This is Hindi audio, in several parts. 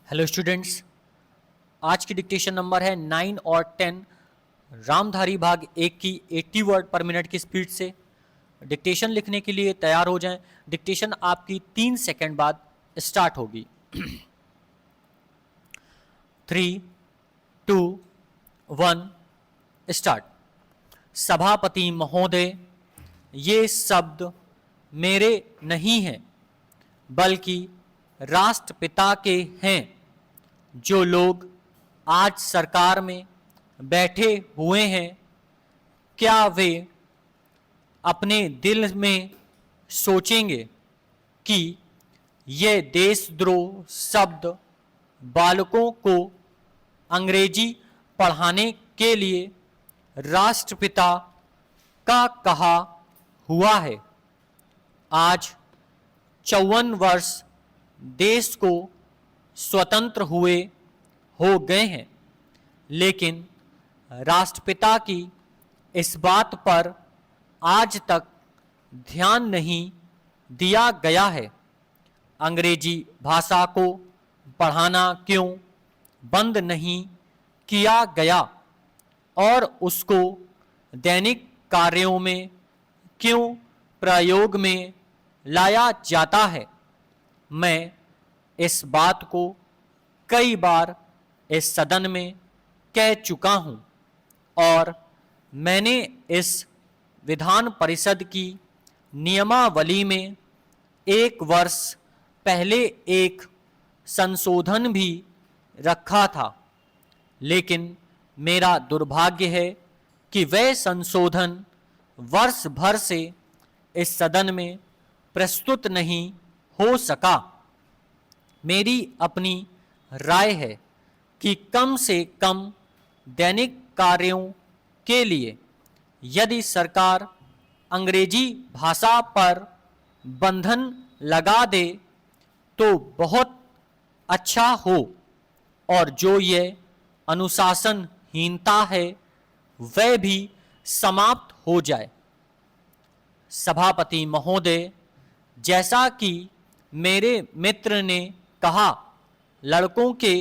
हेलो स्टूडेंट्स, आज की डिक्टेशन नंबर है 9 और 10। रामधारी भाग 1 की 80 वर्ड पर मिनट की स्पीड से डिक्टेशन लिखने के लिए तैयार हो जाएं। डिक्टेशन आपकी 3 सेकंड बाद स्टार्ट होगी। 3, 2, 1 स्टार्ट। सभापति महोदय, ये शब्द मेरे नहीं हैं बल्कि राष्ट्रपिता के हैं। जो लोग आज सरकार में बैठे हुए हैं, क्या वे अपने दिल में सोचेंगे कि यह देशद्रोह शब्द बालकों को अंग्रेजी पढ़ाने के लिए राष्ट्रपिता का कहा हुआ है। आज 54 वर्ष देश को स्वतंत्र हुए हो गए हैं, लेकिन राष्ट्रपिता की इस बात पर आज तक ध्यान नहीं दिया गया है। अंग्रेजी भाषा को पढ़ाना क्यों बंद नहीं किया गया और उसको दैनिक कार्यों में क्यों प्रयोग में लाया जाता है। मैं इस बात को कई बार इस सदन में कह चुका हूं और मैंने इस विधान परिषद की नियमावली में 1 वर्ष पहले एक संशोधन भी रखा था, लेकिन मेरा दुर्भाग्य है कि वह संशोधन वर्ष भर से इस सदन में प्रस्तुत नहीं हो सका। मेरी अपनी राय है कि कम से कम दैनिक कार्यों के लिए यदि सरकार अंग्रेजी भाषा पर बंधन लगा दे तो बहुत अच्छा हो और जो ये अनुशासनहीनता है वह भी समाप्त हो जाए। सभापति महोदय, जैसा कि मेरे मित्र ने कहा, लड़कों के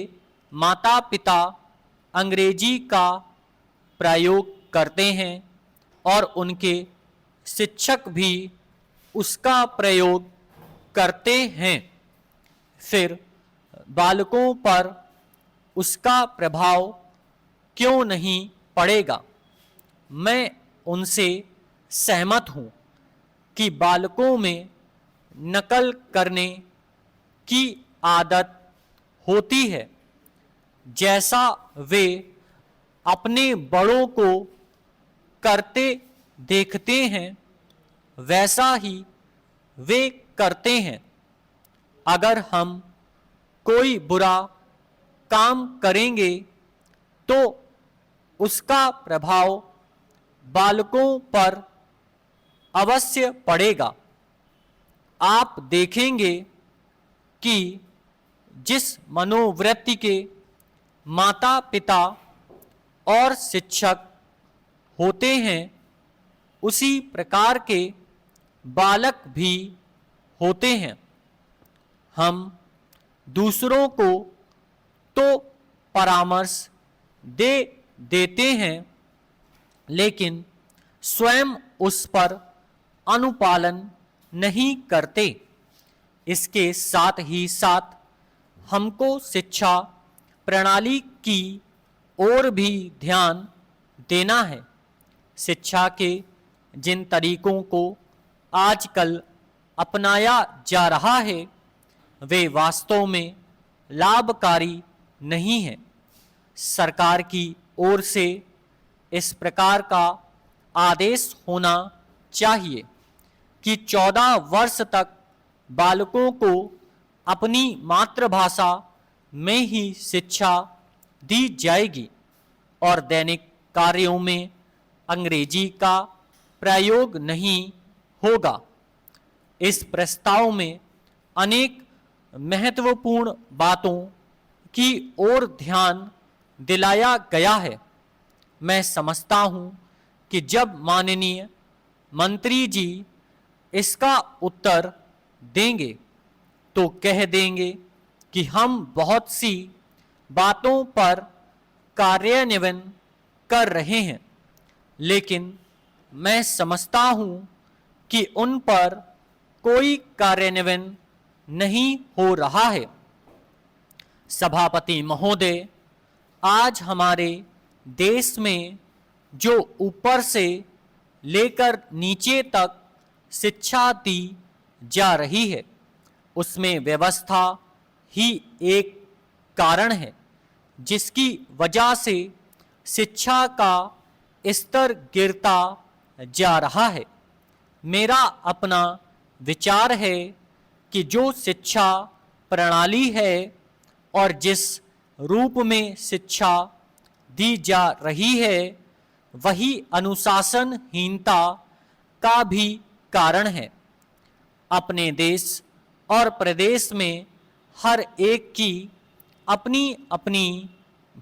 माता पिता अंग्रेजी का प्रयोग करते हैं और उनके शिक्षक भी उसका प्रयोग करते हैं। फिर बालकों पर उसका प्रभाव क्यों नहीं पड़ेगा। मैं उनसे सहमत हूँ कि बालकों में नकल करने की आदत होती है। जैसा वे अपने बड़ों को करते देखते हैं वैसा ही वे करते हैं। अगर हम कोई बुरा काम करेंगे तो उसका प्रभाव बालकों पर अवश्य पड़ेगा। आप देखेंगे कि जिस मनोवृत्ति के माता पिता और शिक्षक होते हैं उसी प्रकार के बालक भी होते हैं। हम दूसरों को तो परामर्श दे देते हैं, लेकिन स्वयं उस पर अनुपालन नहीं करते। इसके साथ ही साथ हमको शिक्षा प्रणाली की ओर भी ध्यान देना है। शिक्षा के जिन तरीकों को आजकल अपनाया जा रहा है वे वास्तव में लाभकारी नहीं है। सरकार की ओर से इस प्रकार का आदेश होना चाहिए कि 14 वर्ष तक बालकों को अपनी मातृभाषा में ही शिक्षा दी जाएगी और दैनिक कार्यों में अंग्रेजी का प्रयोग नहीं होगा। इस प्रस्ताव में अनेक महत्वपूर्ण बातों की ओर ध्यान दिलाया गया है। मैं समझता हूं कि जब माननीय मंत्री जी इसका उत्तर देंगे तो कह देंगे कि हम बहुत सी बातों पर कार्यान्वयन कर रहे हैं, लेकिन मैं समझता हूं कि उन पर कोई कार्यान्वयन नहीं हो रहा है। सभापति महोदय, आज हमारे देश में जो ऊपर से लेकर नीचे तक शिक्षा दी जा रही है, उसमें व्यवस्था ही एक कारण है जिसकी वजह से शिक्षा का स्तर गिरता जा रहा है। मेरा अपना विचार है कि जो शिक्षा प्रणाली है और जिस रूप में शिक्षा दी जा रही है, वही अनुशासनहीनता का भी कारण है। अपने देश और प्रदेश में हर एक की अपनी अपनी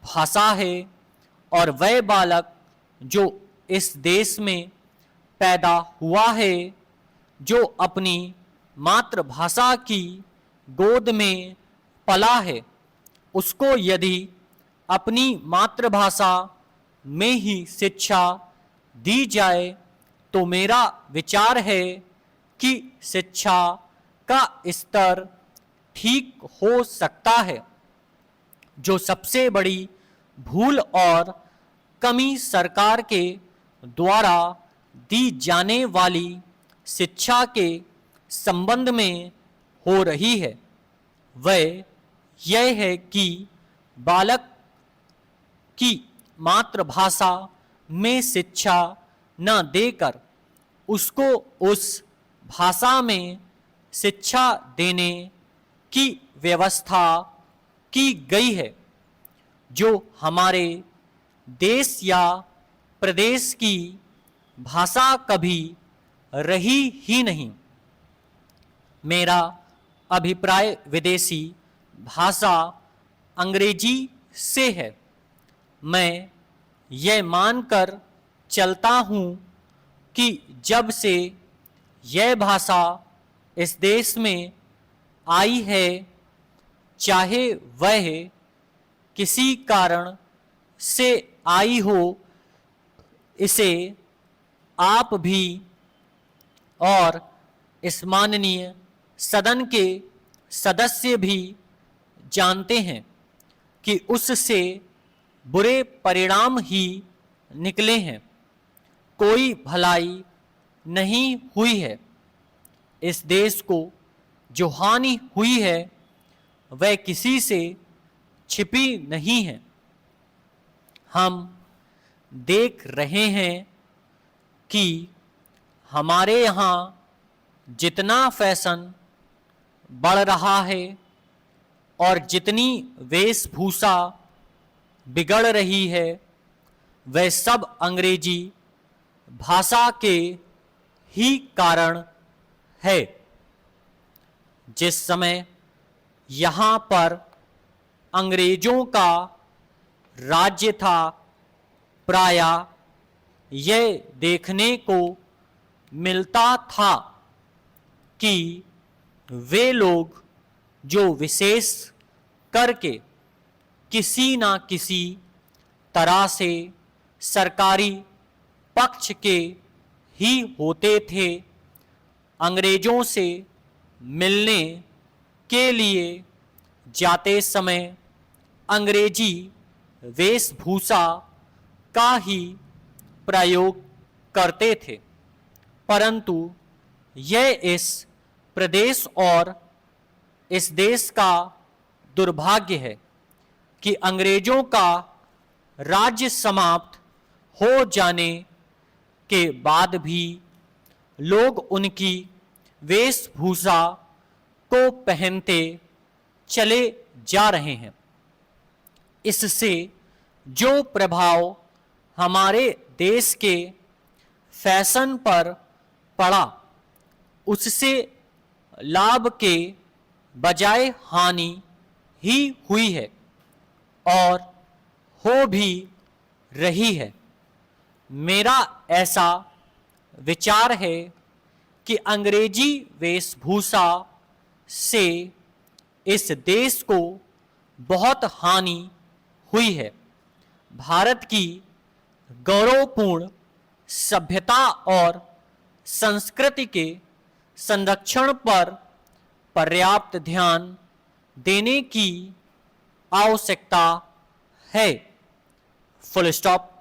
भाषा है और वह बालक जो इस देश में पैदा हुआ है, जो अपनी मातृभाषा की गोद में पला है, उसको यदि अपनी मातृभाषा में ही शिक्षा दी जाए तो मेरा विचार है कि शिक्षा का स्तर ठीक हो सकता है। जो सबसे बड़ी भूल और कमी सरकार के द्वारा दी जाने वाली शिक्षा के संबंध में हो रही है, वह यह है कि बालक की मातृभाषा में शिक्षा न देकर उसको उस भाषा में शिक्षा देने की व्यवस्था की गई है, जो हमारे देश या प्रदेश की भाषा कभी रही ही नहीं। मेरा अभिप्राय विदेशी भाषा अंग्रेजी से है। मैं यह मानकर चलता हूँ कि जब से यह भाषा इस देश में आई है, चाहे वह किसी कारण से आई हो, इसे आप भी और इस माननीय सदन के सदस्य भी जानते हैं कि उससे बुरे परिणाम ही निकले हैं। कोई भलाई नहीं हुई है। इस देश को जो हानि हुई है वह किसी से छिपी नहीं है। हम देख रहे हैं कि हमारे यहाँ जितना फैशन बढ़ रहा है और जितनी वेशभूषा बिगड़ रही है, वह सब अंग्रेजी भाषा के ही कारण है। जिस समय यहाँ पर अंग्रेजों का राज्य था, प्रायः यह देखने को मिलता था कि वे लोग जो विशेष करके किसी न किसी तरह से सरकारी पक्ष के ही होते थे, अंग्रेजों से मिलने के लिए जाते समय अंग्रेजी वेशभूषा का ही प्रयोग करते थे। परंतु यह इस प्रदेश और इस देश का दुर्भाग्य है कि अंग्रेजों का राज्य समाप्त हो जाने के बाद भी लोग उनकी वेशभूषा को पहनते चले जा रहे हैं। इससे जो प्रभाव हमारे देश के फैशन पर पड़ा, उससे लाभ के बजाय हानि ही हुई है और हो भी रही है। मेरा ऐसा विचार है कि अंग्रेजी वेशभूषा से इस देश को बहुत हानि हुई है। भारत की गौरवपूर्ण सभ्यता और संस्कृति के संरक्षण पर पर्याप्त ध्यान देने की आवश्यकता है। Full stop.